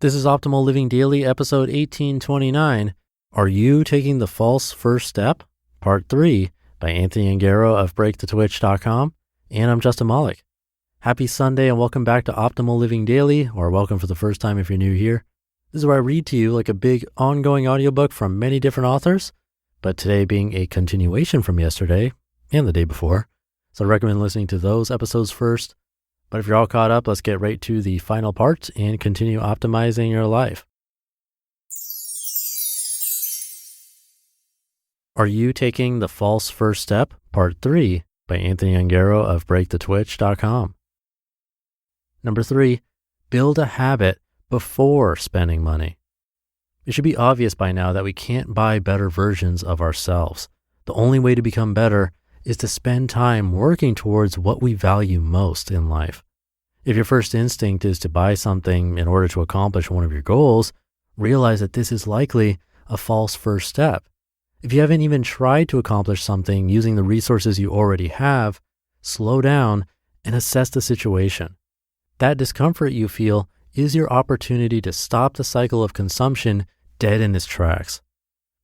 This is Optimal Living Daily, episode 1829. Are you taking the false first step? Part 3 by Anthony Ongaro of BreakTheTwitch.com. And I'm Justin Malik. Happy Sunday and welcome back to Optimal Living Daily, or welcome for the first time if you're new here. This is where I read to you like a big ongoing audiobook from many different authors, but today being a continuation from yesterday and the day before. So I recommend listening to those episodes first. But if you're all caught up, let's get right to the final part and continue optimizing your life. Are you taking the false first step? Part 3 by Anthony Ongaro of BreakTheTwitch.com. Number 3, build a habit before spending money. It should be obvious by now that we can't buy better versions of ourselves. The only way to become better is to spend time working towards what we value most in life. If your first instinct is to buy something in order to accomplish one of your goals, realize that this is likely a false first step. If you haven't even tried to accomplish something using the resources you already have, slow down and assess the situation. That discomfort you feel is your opportunity to stop the cycle of consumption dead in its tracks.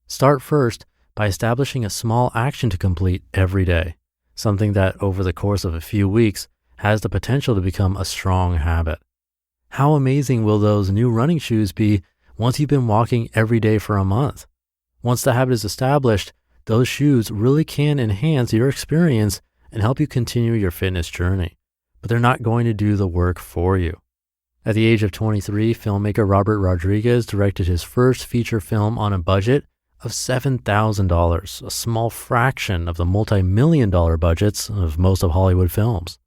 Start first by establishing a small action to complete every day, something that over the course of a few weeks has the potential to become a strong habit. How amazing will those new running shoes be once you've been walking every day for a month? Once the habit is established, those shoes really can enhance your experience and help you continue your fitness journey, but they're not going to do the work for you. At the age of 23, filmmaker Robert Rodriguez directed his first feature film on a budget of $7,000, a small fraction of the multi-million-dollar budgets of most of Hollywood films.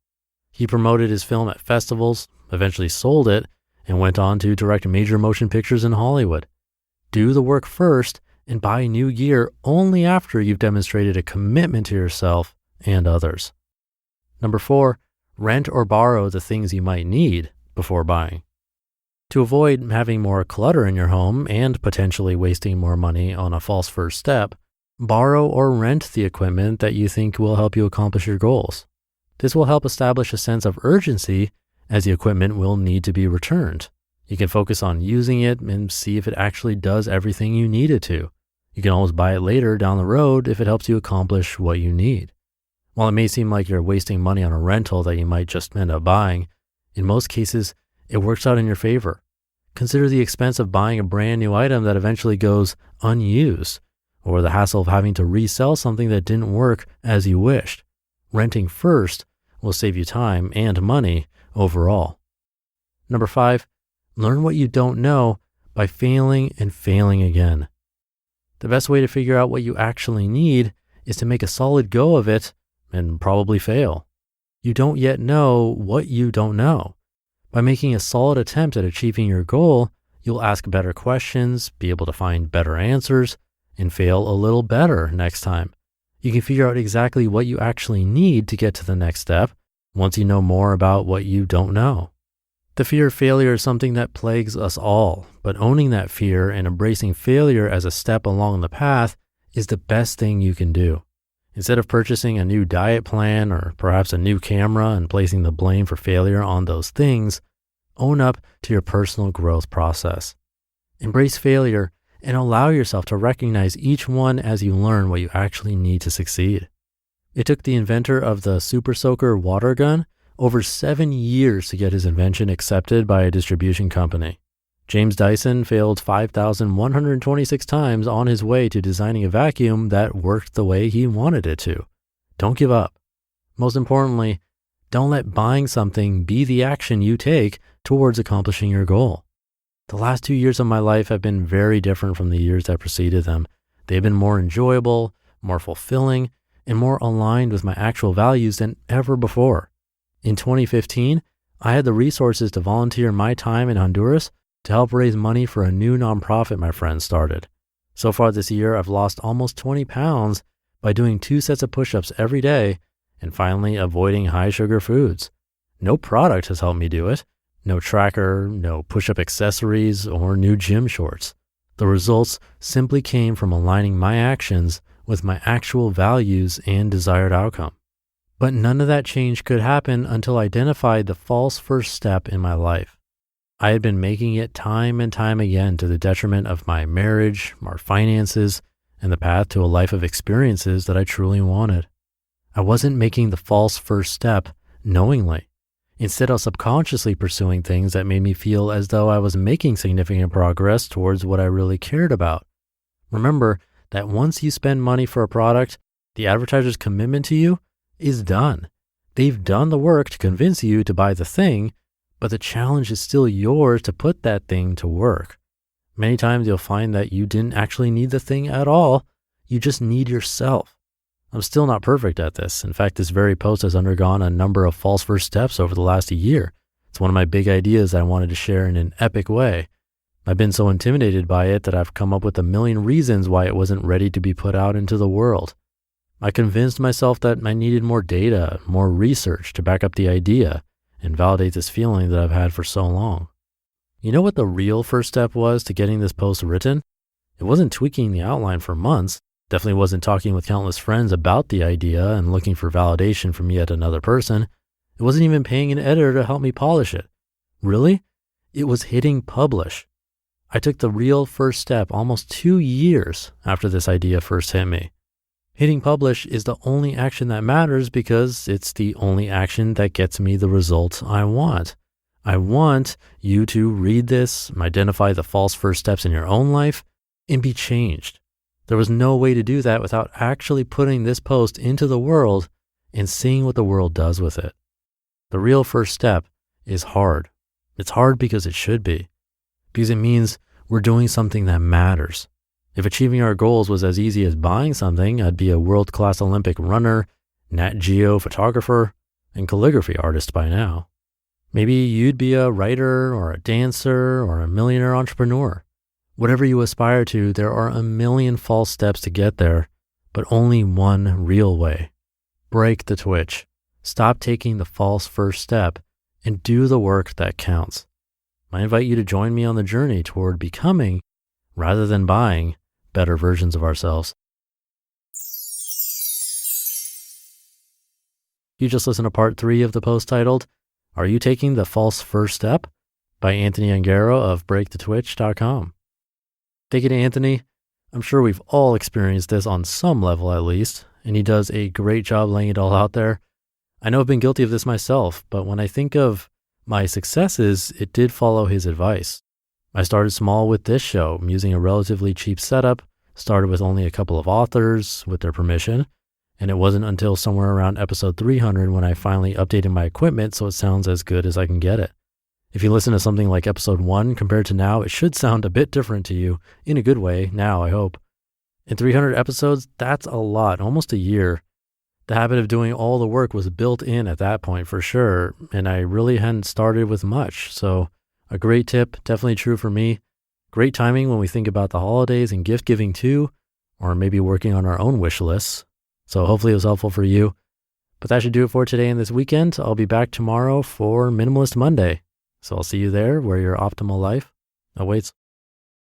He promoted his film at festivals, eventually sold it, and went on to direct major motion pictures in Hollywood. Do the work first and buy new gear only after you've demonstrated a commitment to yourself and others. Number 4, rent or borrow the things you might need before buying. To avoid having more clutter in your home and potentially wasting more money on a false first step, borrow or rent the equipment that you think will help you accomplish your goals. This will help establish a sense of urgency as the equipment will need to be returned. You can focus on using it and see if it actually does everything you need it to. You can always buy it later down the road if it helps you accomplish what you need. While it may seem like you're wasting money on a rental that you might just end up buying, in most cases, it works out in your favor. Consider the expense of buying a brand new item that eventually goes unused, or the hassle of having to resell something that didn't work as you wished. Renting first will save you time and money overall. Number 5, learn what you don't know by failing and failing again. The best way to figure out what you actually need is to make a solid go of it and probably fail. You don't yet know what you don't know. By making a solid attempt at achieving your goal, you'll ask better questions, be able to find better answers, and fail a little better next time. You can figure out exactly what you actually need to get to the next step once you know more about what you don't know. The fear of failure is something that plagues us all, but owning that fear and embracing failure as a step along the path is the best thing you can do. Instead of purchasing a new diet plan or perhaps a new camera and placing the blame for failure on those things, own up to your personal growth process. Embrace failure and allow yourself to recognize each one as you learn what you actually need to succeed. It took the inventor of the Super Soaker water gun over 7 years to get his invention accepted by a distribution company. James Dyson failed 5,126 times on his way to designing a vacuum that worked the way he wanted it to. Don't give up. Most importantly, don't let buying something be the action you take towards accomplishing your goal. The last 2 years of my life have been very different from the years that preceded them. They've been more enjoyable, more fulfilling, and more aligned with my actual values than ever before. In 2015, I had the resources to volunteer my time in Honduras to help raise money for a new nonprofit my friends started. So far this year, I've lost almost 20 pounds by doing 2 sets of push-ups every day and finally avoiding high sugar foods. No product has helped me do it. No tracker, no push-up accessories, or new gym shorts. The results simply came from aligning my actions with my actual values and desired outcome. But none of that change could happen until I identified the false first step in my life. I had been making it time and time again to the detriment of my marriage, our finances, and the path to a life of experiences that I truly wanted. I wasn't making the false first step knowingly. Instead, I was subconsciously pursuing things that made me feel as though I was making significant progress towards what I really cared about. Remember that once you spend money for a product, the advertiser's commitment to you is done. They've done the work to convince you to buy the thing, but the challenge is still yours to put that thing to work. Many times you'll find that you didn't actually need the thing at all. You just need yourself. I'm still not perfect at this. In fact, this very post has undergone a number of false first steps over the last year. It's one of my big ideas I wanted to share in an epic way. I've been so intimidated by it that I've come up with a million reasons why it wasn't ready to be put out into the world. I convinced myself that I needed more data, more research to back up the idea and validate this feeling that I've had for so long. You know what the real first step was to getting this post written? It wasn't tweaking the outline for months. Definitely wasn't talking with countless friends about the idea and looking for validation from yet another person. It wasn't even paying an editor to help me polish it. Really? It was hitting publish. I took the real first step almost 2 years after this idea first hit me. Hitting publish is the only action that matters because it's the only action that gets me the result I want. I want you to read this, identify the false first steps in your own life, and be changed. There was no way to do that without actually putting this post into the world and seeing what the world does with it. The real first step is hard. It's hard because it should be, because it means we're doing something that matters. If achieving our goals was as easy as buying something, I'd be a world-class Olympic runner, Nat Geo photographer, and calligraphy artist by now. Maybe you'd be a writer or a dancer or a millionaire entrepreneur. Whatever you aspire to, there are a million false steps to get there, but only one real way. Break the twitch. Stop taking the false first step and do the work that counts. I invite you to join me on the journey toward becoming, rather than buying, better versions of ourselves. You just listened to part 3 of the post titled, "Are You Taking the False First Step?" by Anthony Ongaro of BreakTheTwitch.com. Thank you to Anthony. I'm sure we've all experienced this on some level at least, and he does a great job laying it all out there. I know I've been guilty of this myself, but when I think of my successes, it did follow his advice. I started small with this show, using a relatively cheap setup, started with only a couple of authors with their permission, and it wasn't until somewhere around episode 300 when I finally updated my equipment so it sounds as good as I can get it. If you listen to something like episode 1 compared to now, it should sound a bit different to you, in a good way, now I hope. In 300 episodes, that's a lot, almost a year. The habit of doing all the work was built in at that point for sure, and I really hadn't started with much, so a great tip, definitely true for me. Great timing when we think about the holidays and gift giving too, or maybe working on our own wish lists. So hopefully it was helpful for you. But that should do it for today and this weekend. I'll be back tomorrow for Minimalist Monday. So I'll see you there where your optimal life awaits.